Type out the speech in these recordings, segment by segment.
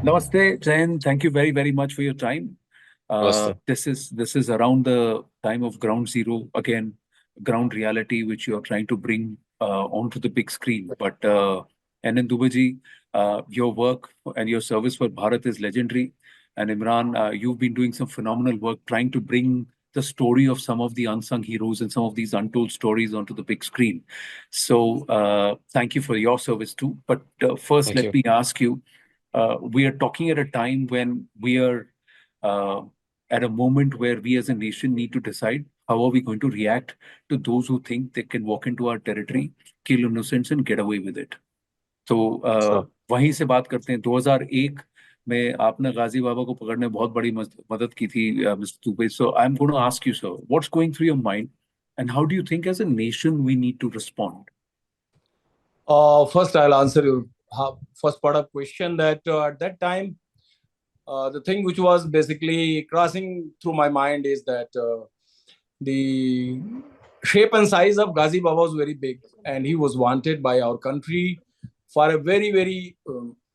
Namaste, Jain. Thank you very, very much for your time. Namaste. This is around the time of Ground Zero again, ground reality, which you are trying to bring onto the big screen. But Anand Dubaji, your work and your service for Bharat is legendary. And Imran, you've been doing some phenomenal work trying to bring the story of some of the unsung heroes and some of these untold stories onto the big screen. So thank you for your service too. But first, Thank let you. me ask you, we are talking at a time when we are uh, at a moment where we as a nation need to decide how are we going to react to those who think they can walk into our territory, kill innocents and get away with it. तो Sure. वहीं से बात करते हैं 2001 में आपने गाजी बाबा को पकड़ने में बहुत बड़ी मदद की थी mister Dubey so I am going to ask you sir what's going through your mind and how do you think as a nation we need to respond First, I'll answer your first part of question that at that time, the thing which was basically crossing through my mind is that the shape and size of Ghazi Baba was very big, and he was wanted by our country for a very, very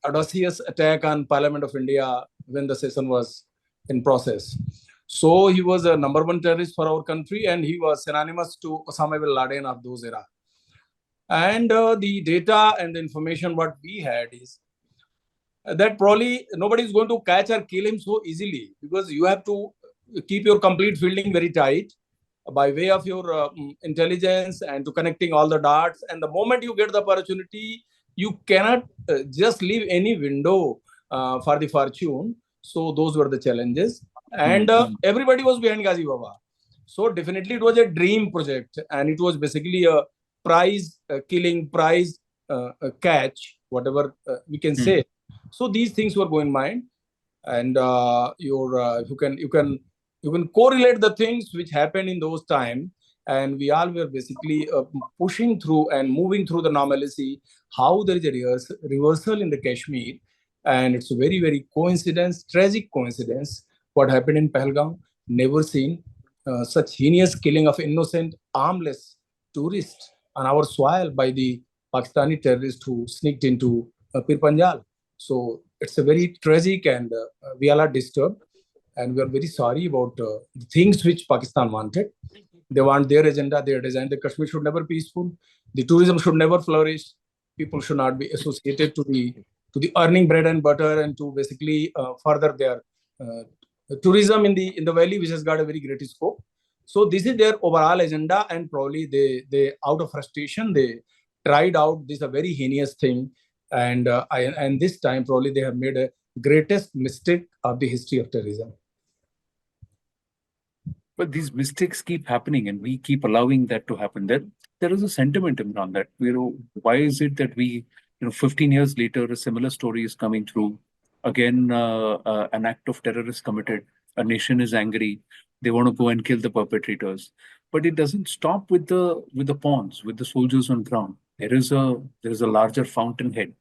audacious attack on Parliament of India when the session was in process. So he was a number one terrorist for our country, and he was synonymous to Osama bin Laden of those era. And the data and the information what we had is that probably nobody is going to catch or kill him so easily, because you have to keep your complete fielding very tight by way of your intelligence and to connecting all the dots. And the moment you get the opportunity, you cannot just leave any window for the fortune. So those were the challenges. And everybody was behind Ghazi Baba. So definitely it was a dream project, and it was basically a prize killing, prize catch, whatever we can say. So these things were going in mind, and you can correlate the things which happened in those time, and we all were basically pushing through and moving through the normalcy. How there is a reversal in the Kashmir, and it's a very, very coincidence, tragic coincidence. What happened in Pahalgam? Never seen such heinous killing of innocent, armless tourists on our soil by the Pakistani terrorists who sneaked into Pir Panjal. So it's a very tragic, and we all are disturbed, and we are very sorry about the things which Pakistan wanted. They want their agenda, their design. The Kashmir should never be peaceful. The tourism should never flourish. People should not be associated to the earning bread and butter, and to basically further their tourism in the valley, which has got a very great scope. So this is their overall agenda, and probably they out of frustration they tried out this a very heinous thing, and this time probably they have made a greatest mistake of the history of terrorism. But these mistakes keep happening, and we keep allowing that to happen. There is a sentiment around that. Why is it that we, 15 years later, a similar story is coming through? Again, an act of terror is committed. A nation is angry. They want to go and kill the perpetrators. But it doesn't stop with the pawns, with the soldiers on ground. There is a larger fountainhead.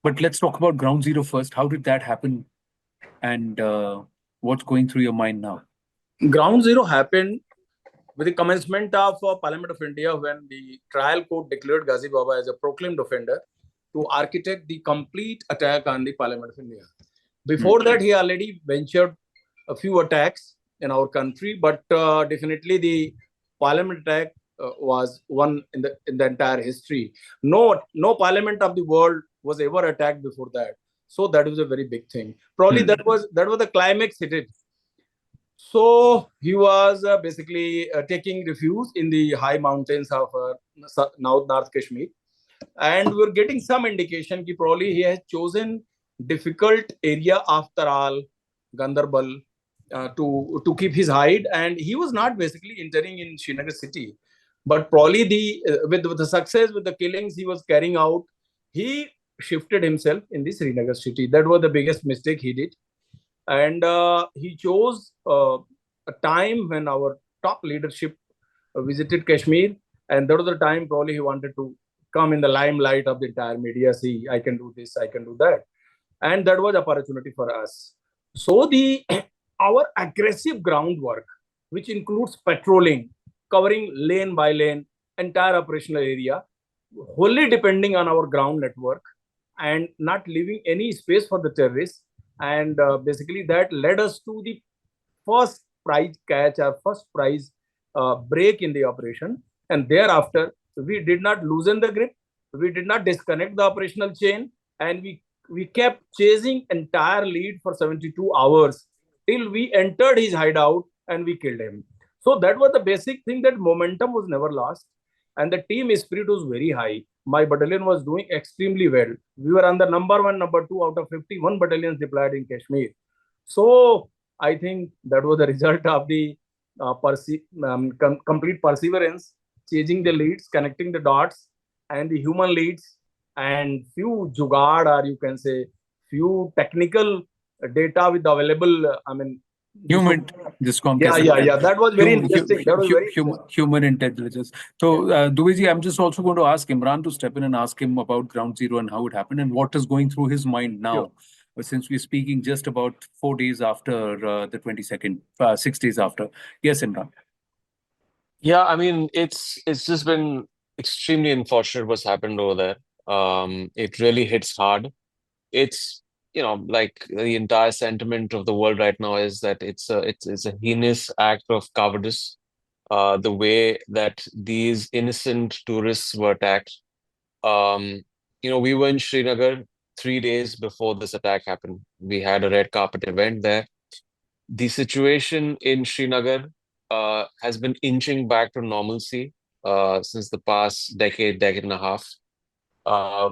But let's talk about Ground Zero first. How did that happen, and what's going through your mind now? Ground Zero happened with the commencement of Parliament of India, when the trial court declared Ghazi Baba as a proclaimed offender to architect the complete attack on the Parliament of India. Before that, he already ventured a few attacks in our country, but definitely the Parliament attack was one in the entire history. No Parliament of the world was ever attacked before that. So that was a very big thing. Probably that was the climax hit it. So he was basically taking refuge in the high mountains of North Kashmir, and we're getting some indication that probably he has chosen difficult area after all, Gandarbal, to keep his hide, and he was not basically entering in Srinagar city, but probably with the success with the killings he was carrying out, he shifted himself in the Srinagar city. That was the biggest mistake he did. And he chose a time when our top leadership visited Kashmir, and that was the time probably he wanted to come in the limelight of the entire media. See, I can do this, I can do that, and that was opportunity for us. So our aggressive groundwork, which includes patrolling, covering lane by lane, entire operational area, wholly depending on our ground network, and not leaving any space for the terrorists, and basically that led us to the first prize catch or first prize break in the operation. And thereafter, we did not loosen the grip, we did not disconnect the operational chain, and we kept chasing entire lead for 72 hours till we entered his hideout and we killed him. So that was the basic thing, that momentum was never lost and the team spirit was very high. My battalion was doing extremely well. We were on the number one, number two out of 51 battalions deployed in Kashmir. So I think that was the result of the complete perseverance, changing the leads, connecting the dots, and the human leads, and few jugad, or you can say few technical data with available. Human, Discom Yeah, कैसे yeah, बनाए? yeah. That was very interesting. That was very Human intelligence. So, Dubey ji, I'm just also going to ask Imran to step in and ask him about Ground Zero and how it happened and what is going through his mind now. Sure. Since we're speaking just about 4 days after the 22nd, 6 days after. Yes, Imran. Yeah, I mean, it's just been extremely unfortunate what's happened over there. It really hits hard. It's, like the entire sentiment of the world right now is that it's a heinous act of cowardice. The way that these innocent tourists were attacked. Um, we were in Srinagar 3 days before this attack happened. We had a red carpet event there. The situation in Srinagar has been inching back to normalcy since the past decade and a half.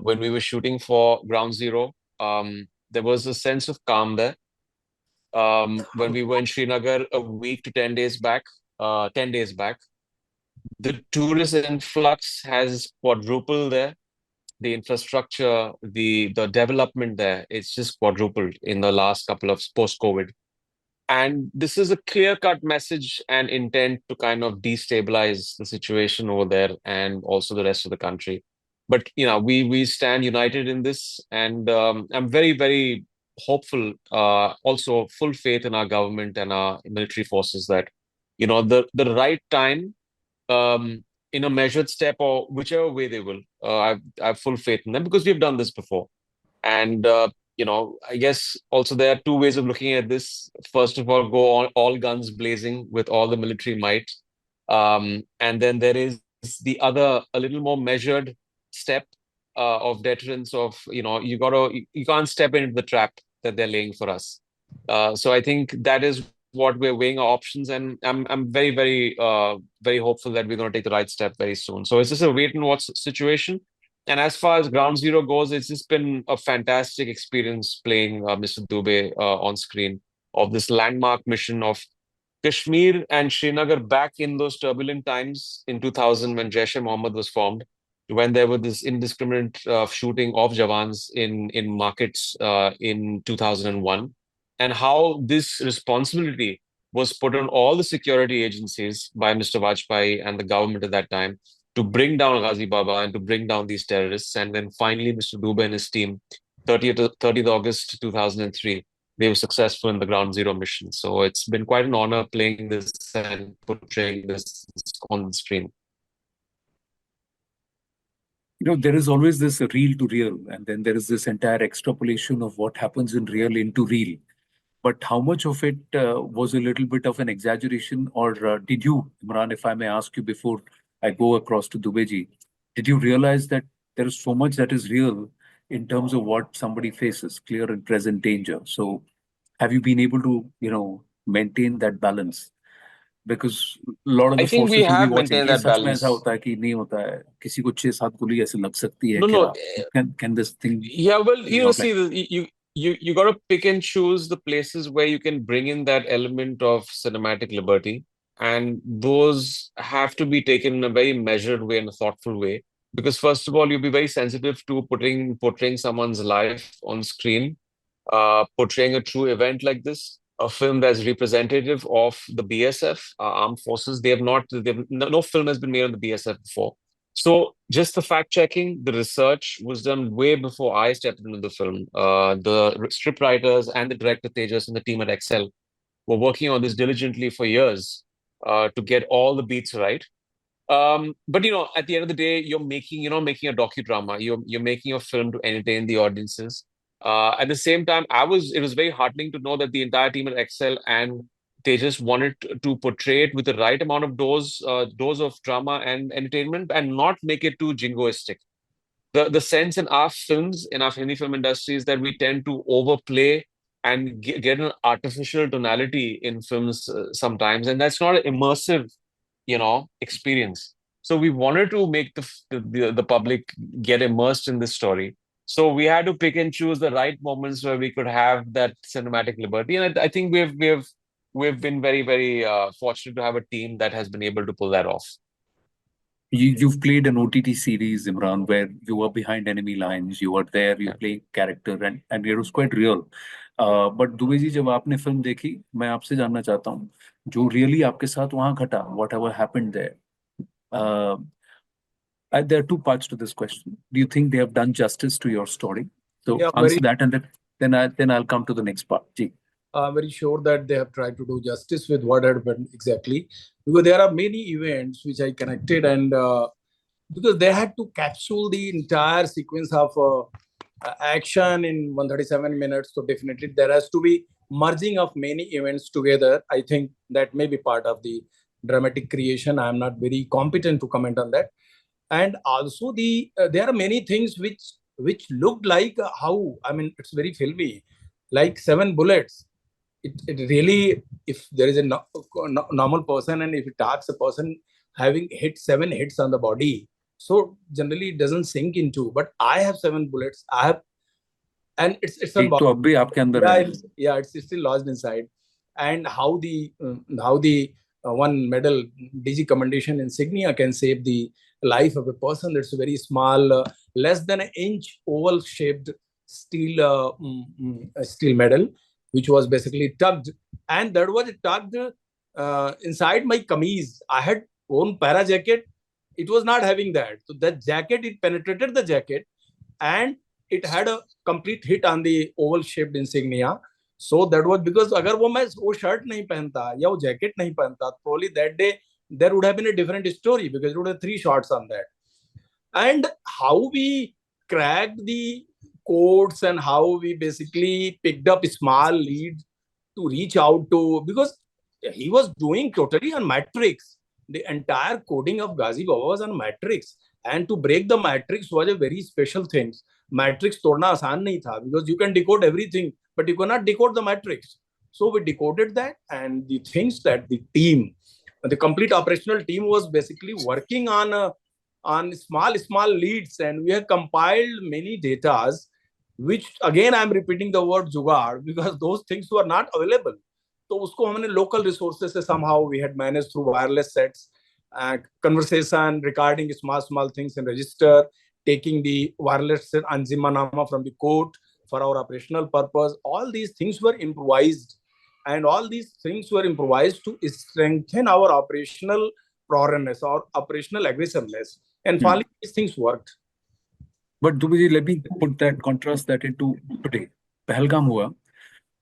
When we were shooting for Ground Zero, there was a sense of calm there. When we were in Srinagar a week to 10 days back, 10 days back, the tourist influx has quadrupled there. The infrastructure, the development there, it's just quadrupled in the last couple of post-COVID. And this is a clear-cut message and intent to kind of destabilize the situation over there and also the rest of the country. But we stand united in this, and I'm very, very hopeful. Also, full faith in our government and our military forces that the right time, in a measured step or whichever way they will. I have full faith in them because we've done this before. And I guess also there are two ways of looking at this. First of all, go on all guns blazing with all the military might. And then there is the other, a little more measured step of deterrence of, you can't step into the trap that they're laying for us. So I think that is what we're weighing our options, and I'm very, very, very hopeful that we're going to take the right step very soon. So it's just a wait and watch situation. And as far as Ground Zero goes, it's just been a fantastic experience playing Mr. Dubey on screen of this landmark mission of Kashmir and Srinagar back in those turbulent times in 2000 when Jaish-e-Mohammed was formed, when there was this indiscriminate shooting of Jawans in markets in 2001, and how this responsibility was put on all the security agencies by Mr. Vajpayee and the government at that time to bring down Ghazi Baba and to bring down these terrorists. And then finally, Mr. Dubey and his team, 30th August 2003, they were successful in the Ground Zero mission. So it's been quite an honor playing this and portraying this on the screen. There is always this real to real, and then there is this entire extrapolation of what happens in real into real. But how much of it was a little bit of an exaggeration, or did you, Imran, if I may ask you before I go across to Dubeji, did you realize that there is so much that is real in terms of what somebody faces, clear and present danger? So have you been able to, maintain that balance? Because a lot of I the think we forces will be have watching. maintained ये that सच में ऐसा balance. होता है कि नहीं होता है? किसी को 6-7 गोली ऐसे लग सकती है No, क्या? no. Can this thing Yeah, well, be outlined? see, you got to pick and choose the places where you can bring in that element of cinematic liberty, and those have to be taken in a very measured way and a thoughtful way. Because first of all, you'll be very sensitive to portraying someone's life on screen, portraying a true event like this, a film that's representative of the BSF, armed forces. No film has been made on the BSF before. So just the fact checking, the research was done way before I stepped into the film. The script writers and the director Tejas and the team at Excel were working on this diligently for years to get all the beats right. But at the end of the day, you're not making a docudrama. You're making a film to entertain the audiences. At the same time, it was very heartening to know that the entire team at Excel and Tejas wanted to portray it with the right amount of dose of drama and entertainment, and not make it too jingoistic. The sense in our films, in our Hindi film industry, is that we tend to overplay and get an artificial tonality in films sometimes, and that's not an immersive, experience. So we wanted to make the public get immersed in this story. So we had to pick and choose the right moments where we could have that cinematic liberty, and I think we've been very, very fortunate to have a team that has been able to pull that off. You've played an OTT series, Imran, where you were behind enemy lines, you were there, you play character, and it was quite real. But Dubey ji, जब आपने film देखी, मैं आपसे जानना चाहता हूँ, जो really आपके साथ वहां घटा, whatever happened there. There are two parts to this question. Do you think they have done justice to your story? So Yeah, answer that, and then I'll come to the next part. Ji. Very sure that they have tried to do justice with what happened exactly, because there are many events which I connected, and because they had to capsule the entire sequence of action in 137 minutes. So definitely there has to be merging of many events together. I think that may be part of the dramatic creation. I am not very competent to comment on that. And also there are many things which looked like it's very filmy, like 7 bullets. It really, if there is a normal person, and if it asks a person having hit 7 hits on the body, so generally it doesn't sink into. But I have 7 bullets. I have, and it's एक तो अब भी आपके अंदर है. yeah, it's still lodged inside. And how the one medal DG commendation insignia can save the life of a person. That's a very small, less than an inch oval shaped steel medal, which was basically tugged, and that was tugged inside my kameez. I had worn para jacket. It was not having that. So that jacket, it penetrated the jacket, and it had a complete hit on the oval shaped insignia. So that was because अगर मैं वो shirt नहीं पहनता या वो jacket नहीं पहनता, probably that day there would have been a different story, because it would have 3 shots on that. And how we cracked the codes, and how we basically picked up small leads to reach out to, because he was doing totally on matrix. The entire coding of Ghazi Baba was on matrix, and to break the matrix was a very special thing. Matrix तोड़ना आसान नहीं था, because you can decode everything, but you cannot decode the matrix. So we decoded that, and the things that the complete operational team was basically working on small leads, and we have compiled many datas, which again I am repeating the word jugaad, because those things were not available. So usko humne local resources se somehow we had managed through wireless sets, conversation, recording small things in register, taking the wireless set Anzimanama from the court for our operational purpose. All these things were improvised, and all these things were improvised to strengthen our operational prowess or operational aggressiveness. And finally, these things worked. But Dubey, let me contrast that into today. Pahalgam hua.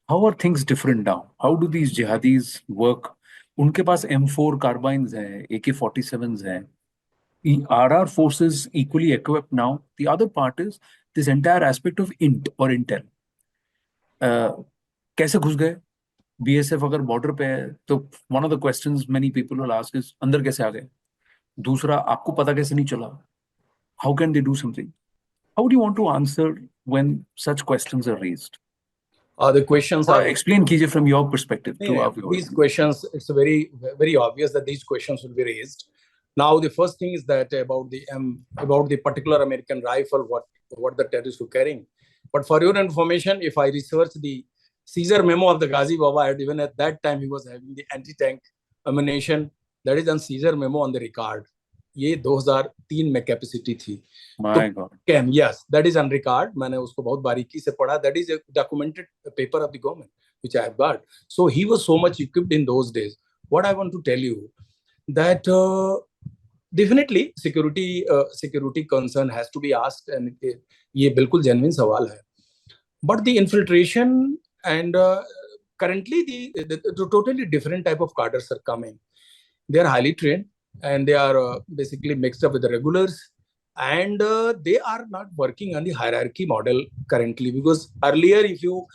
How are things different now? How do these jihadis work? उनके पास M4 carbines हैं, AK-47s हैं. Are our forces equally equipped now? The other part is this entire aspect of intel. कैसे घुस गए? BSF अगर border पे है, तो one of the questions many people will ask is अंदर कैसे आ गए? दूसरा, आपको पता कैसे नहीं चला? How can they do something? How do you want to answer when such questions are raised? The questions are... Explain कीजिए from your perspective to our viewers. These questions, it's very, very obvious that these questions will be raised. Now, the first thing is that about the particular American rifle, what the terrorists were carrying. But for your information, if I research the Caesar memo of the Ghazi Baba, even at that time he was having the anti-tank ammunition. That is on Caesar memo on the record. ये 2003 में capacity थी. My God. Yes, that is on record. मैंने उसको बहुत बारीकी से पढ़ा. That is a documented paper of the government which I have got. So he was so much equipped in those days. What I want to tell you that definitely security concern has to be asked, and ये बिल्कुल genuine सवाल है. But the infiltration and currently the totally different type of cadres are coming. They are highly trained, and they are basically mixed up with the regulars, and they are not working on the hierarchy model currently, because earlier if you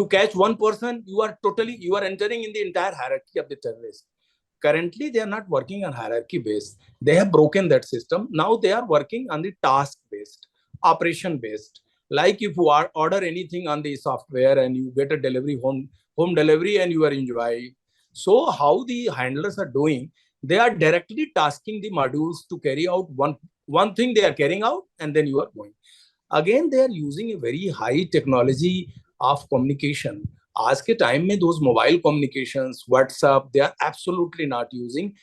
catch one person, you are entering in the entire hierarchy of the terrorist. Currently they are not working on hierarchy based. They have broken that system. Now they are working on the task based, operation based. Like if you order anything on the software and you get a delivery, home delivery, and you are enjoying. So how the handlers are doing, they are directly tasking the modules to carry out one thing they are carrying out, and then you are going. Again, they are using a very high technology of communication. आज के time में those mobile communications, WhatsApp, they are absolutely not using.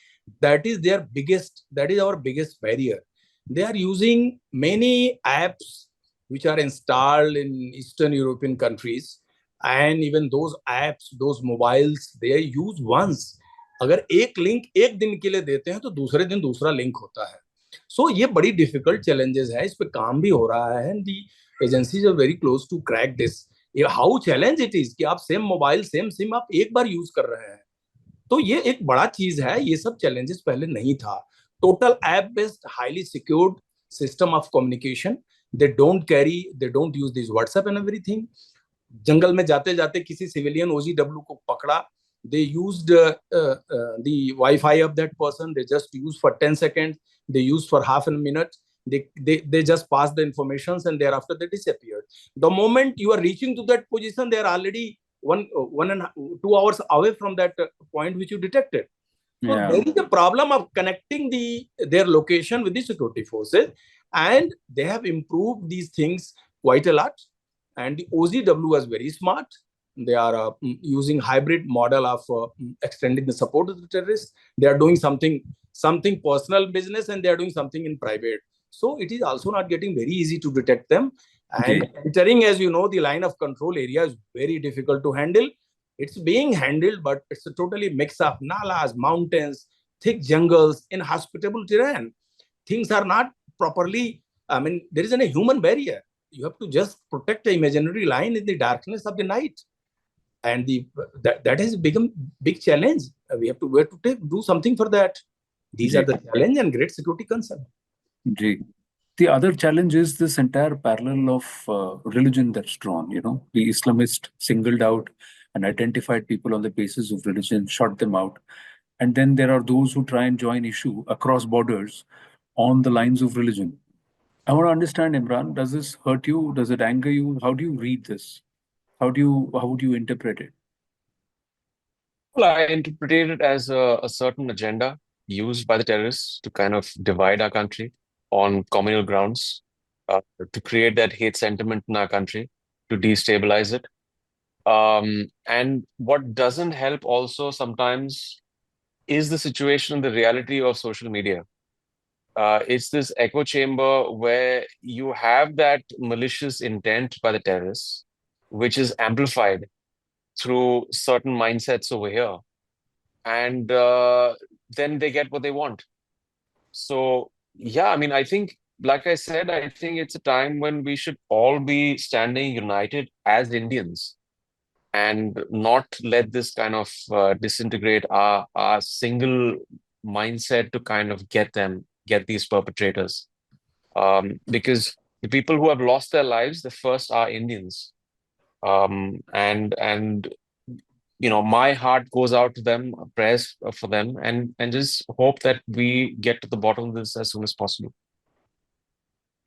That is our biggest barrier. They are using many apps which are installed in Eastern European countries, and even those apps, those mobiles, they are used once. अगर एक link एक दिन के लिए देते हैं तो दूसरे दिन दूसरा लिंक होता है. सो ये बड़ी डिफिकल्ट चैलेंजेस है, इस पे काम भी हो रहा है, and the agencies are very close to crack this. How challenge it is कि आप सेम मोबाइल सेम सिम आप एक बार यूज कर रहे हैं, तो ये एक बड़ा चीज है. ये सब चैलेंजेस पहले नहीं था. Total app based highly secured system of communication. They don't use this WhatsApp and everything. जंगल में जाते जाते किसी सिविलियन ओजीडब्ल्यू को पकड़ा, they used the Wi-Fi of that person. They just used for 10 seconds. They used for half a minute. They just passed the informations, and thereafter they disappeared. The moment you are reaching to that position, they are already 2 hours away from that point which you detected. So Yeah. there is a problem of connecting their location with the security forces, and they have improved these things quite a lot. And the OZW was very smart. They are using hybrid model of extending the support to the terrorists. They are doing something personal business, and they are doing something in private. So it is also not getting very easy to detect them. And entering, as you know, the line of control area is very difficult to handle. It's being handled, but it's a totally mix of nalas, mountains, thick jungles, inhospitable terrain. Things are not properly, I mean, there isn't a human barrier. You have to just protect the imaginary line in the darkness of the night. And that has become big challenge. We have to do something for that. These are the challenge and great security concern. The other challenge is this entire parallel of religion that's drawn. The Islamist singled out and identified people on the basis of religion, shot them out. And then there are those who try and join issue across borders on the lines of religion. I want to understand, Imran, does this hurt you? Does it anger you? How do you read this? How would you interpret it? Well, I interpreted it as a certain agenda used by the terrorists to kind of divide our country on communal grounds, to create that hate sentiment in our country, to destabilize it. And what doesn't help also sometimes is the situation, the reality of social media. It's this echo chamber where you have that malicious intent by the terrorists, which is amplified through certain mindsets over here. And then they get what they want. So, yeah, I mean, I think, like I said, I think it's a time when we should all be standing united as Indians and not let this kind of disintegrate our single mindset to kind of get these perpetrators. Because the people who have lost their lives, the first are Indians. And my heart goes out to them, prayers for them, and just hope that we get to the bottom of this as soon as possible.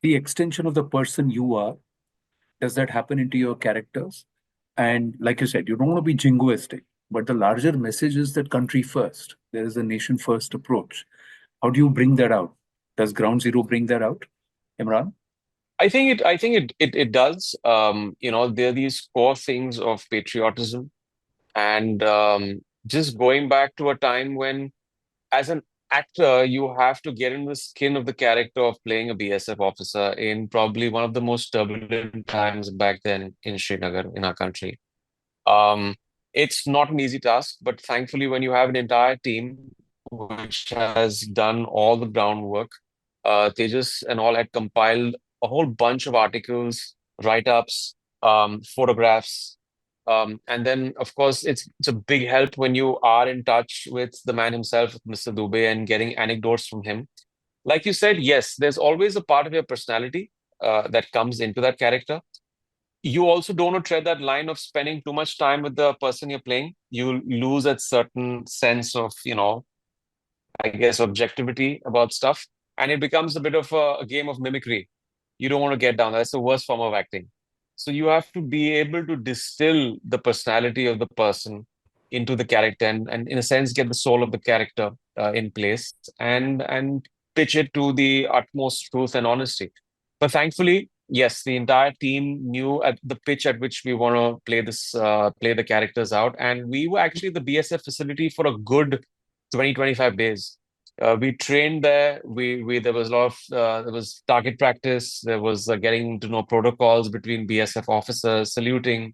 The extension of the person you are, does that happen into your characters? And like you said, you don't want to be jingoistic, but the larger message is that country first. There is a nation first approach. How do you bring that out? Does Ground Zero bring that out, Imran? I think it does. There are these core things of patriotism, and just going back to a time when, as an actor, you have to get in the skin of the character of playing a BSF officer in probably one of the most turbulent times back then in Srinagar, in our country. It's not an easy task, but thankfully, when you have an entire team which has done all the groundwork, Tejas and all had compiled a whole bunch of articles, write-ups, photographs. And then, of course, it's a big help when you are in touch with the man himself, Mr. Dubey, and getting anecdotes from him. like you said, yes, there's always a part of your personality that comes into that character. You also don't want to tread that line of spending too much time with the person you're playing. You lose that certain sense of, I guess, objectivity about stuff. And it becomes a bit of a game of mimicry. You don't want to get down. That's the worst form of acting. So you have to be able to distill the personality of the person into the character and in a sense, get the soul of the character in place and pitch it to the utmost truth and honesty. But thankfully, yes, the entire team knew at the pitch at which we want to play the characters out. And we were actually at the BSF facility for a good 20-25 days. We trained there. We there was a lot of there was target practice. There was getting to know protocols between BSF officers, saluting,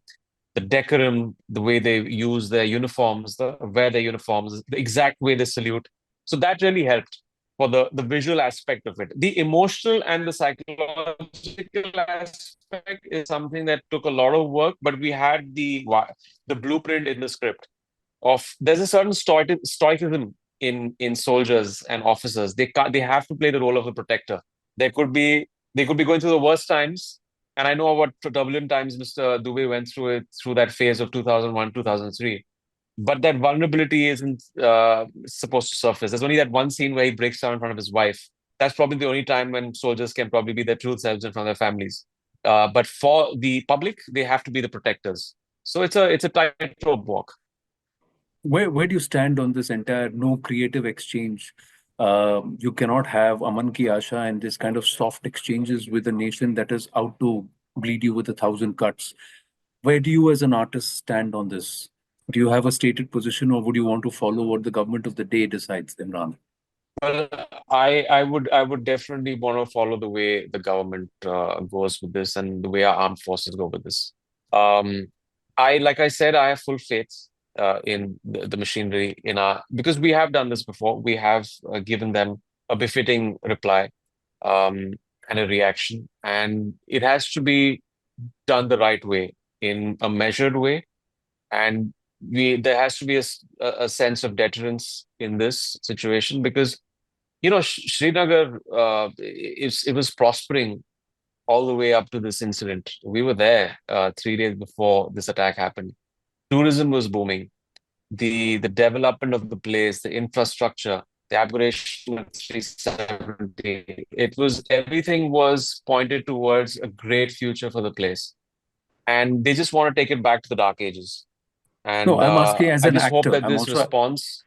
the decorum, the way they use their uniforms, wear their uniforms, the exact way they salute. So that really helped for the visual aspect of it. The emotional and the psychological aspect is something that took a lot of work, but we had the blueprint in the script of there's a certain stoicism in soldiers and officers. They have to play the role of the protector. They could be going through the worst times, and I know what turbulent times Mr. Dubey went through that phase of 2001, 2003. But that vulnerability isn't supposed to surface. There's only that one scene where he breaks down in front of his wife. That's probably the only time when soldiers can probably be their true selves in front of their families. But for the public, they have to be the protectors. So it's a tightrope walk. Where do you stand on this entire no creative exchange? You cannot have Aman Ki Asha and this kind of soft exchanges with a nation that is out to bleed you with 1,000 cuts. Where do you as an artist stand on this? Do you have a stated position, or would you want to follow what the government of the day decides, Imran? Well, I would definitely want to follow the way the government goes with this and the way our armed forces go with this. Like I said, I have full faith in the machinery because we have done this before. We have given them a befitting reply and a reaction, and it has to be done the right way, in a measured way, and there has to be a sense of deterrence in this situation because Srinagar it was prospering all the way up to this incident. We were there 3 days before this attack happened. Tourism was booming. The development of the place, the infrastructure, the upgradation of 370, everything was pointed towards a great future for the place. And they just want to take it back to the dark ages. And No, I'm asking as I an just hope actor. that I'm this also response.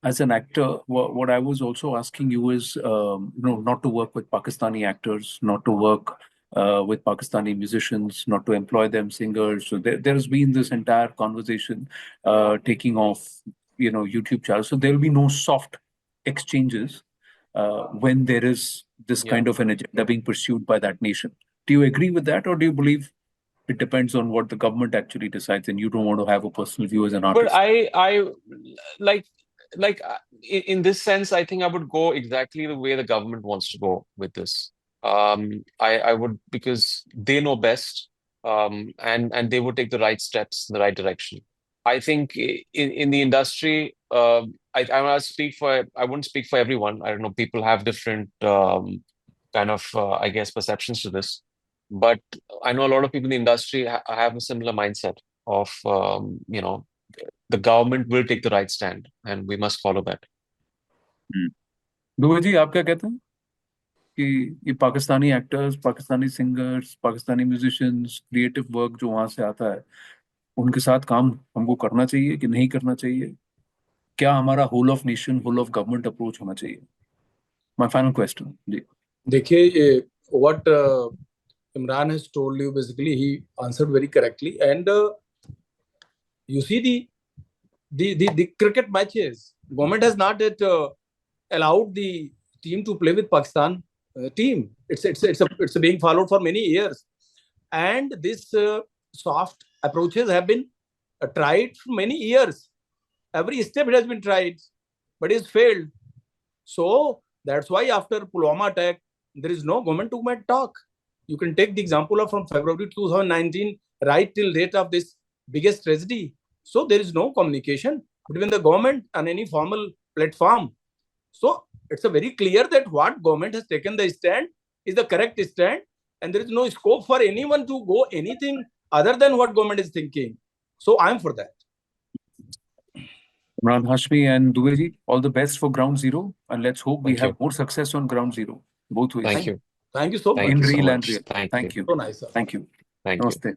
as an actor. What I was also asking you is, not to work with Pakistani actors, not to work with Pakistani musicians, not to employ them singers. So there's been this entire conversation taking off, YouTube channels. So there will be no soft exchanges when there is this kind of an agenda being pursued by that nation. Do you agree with that, or do you believe it depends on what the government actually decides, and you don't want to have a personal view as an artist? But I like in this sense, I think I would go exactly the way the government wants to go with this. I would, because they know best, and they would take the right steps in the right direction. I think in the industry, I wouldn't speak for everyone. I don't know. People have different kind of I guess perceptions to this, but I know a lot of people in the industry have a similar mindset of the government will take the right stand and we must follow that. Dubey ji, आप क्या कहते हैं कि ये Pakistani actors, Pakistani singers, Pakistani musicians, creative work जो वहां से आता है, उनके साथ काम हमको करना चाहिए कि नहीं करना चाहिए? क्या हमारा whole of nation, whole of government approach होना चाहिए? माय फाइनल क्वेश्चन जी। देखिए, what Imran has told you, basically he answered very correctly. And you see the cricket matches, government has not yet allowed the team to play with Pakistan team. It's being followed for many years, and this soft approaches have been tried for many years. Every step it has been tried, but it's failed. So that's why after Pulwama attack, there is no government-to-government talk. You can take the example of from February 2019 right till date of this biggest tragedy. So there is no communication between the government and any formal platform. So it's a very clear that what government has taken the stand is the correct stand, and there is no scope for anyone to go anything other than what government is thinking. So I'm for that. Imran Hashmi and Dubeji, all the best for Ground Zero, and let's hope we Thank have you. more success on Ground Zero, both ways. Thank you. Thank you so Thank much. In you so real and much. real. Thank Thank you. you. So nice, sir. Thank you. Thank you. Namaste.